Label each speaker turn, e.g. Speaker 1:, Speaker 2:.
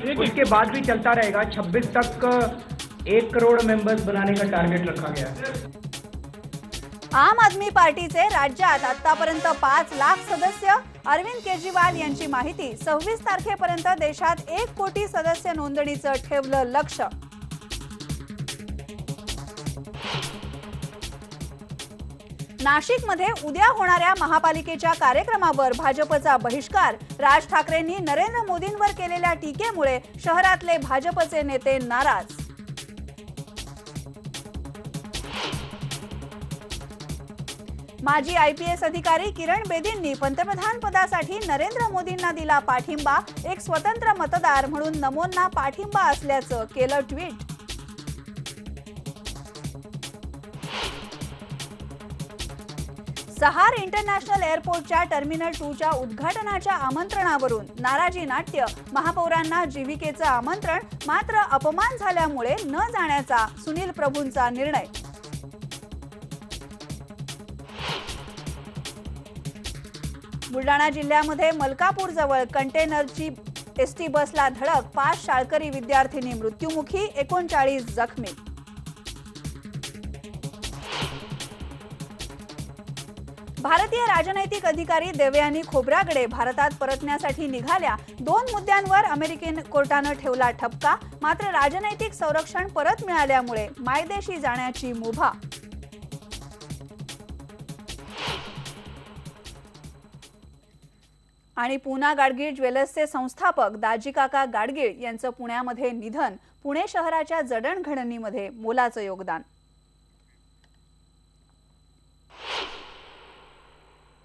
Speaker 1: उसके बाद भी चलता रहेगा। 26 तक 1 करोड़ मेंबर्स बनाने का टारगेट रखा गया है।
Speaker 2: आम आदमी पार्टीचे राज्यात आतापर्यंत 5 लाख सदस्य। अरविंद केजरीवाल यांची माहिती, 26 तारखेपर्यंत देशात 1 कोटी सदस्य नोंदणीचं ठेवलं लक्ष्य। नाशिकमध्ये उद्या होणाऱ्या महापालिकेच्या कार्यक्रमावर भाजपचा बहिष्कार। राज ठाकरेंनी नरेंद्र मोदींवर केलेल्या टीकेमुळे शहरातले भाजपचे नेते नाराज। माजी IPS अधिकारी किरण बेदींनी पंतप्रधान पदासाठी नरेंद्र मोदींना दिला पाठिंबा। एक स्वतंत्र मतदार म्हणून नमोंना पाठिंबा असल्याचं केलं ट्विट। सहार इंटरनॅशनल एअरपोर्टच्या टर्मिनल 2च्या उद्घाटनाच्या आमंत्रणावरून नाराजी नाट्य। महापौरांना जीविकेचं आमंत्रण, मात्र अपमान झाल्यामुळे न जाण्याचा सुनील प्रभूंचा निर्णय। बुलडाणा जिल्ह्यामध्ये मलकापूर जवळ कंटेनरची एसटी बसला धडक। 5 शाळकरी विद्यार्थिनी मृत्युमुखी, 39 जखमी। भारतीय राजनैतिक अधिकारी देवयानी खोब्रागडे भारतात परतण्यासाठी निघाल्या। 2 मुद्द्यांवर अमेरिकन कोर्टानं ठेवला ठपका, मात्र राजनैतिक संरक्षण परत मिळाल्यामुळे मायदेशी जाण्याची मुभा। आणि पूना गाडगीळ ज्वेलर्सचे संस्थापक दाजीकाका गाडगीळ यांचं पुण्यामध्ये निधन। पुणे शहराच्या जडणघडणीमध्ये मोलाचं योगदान।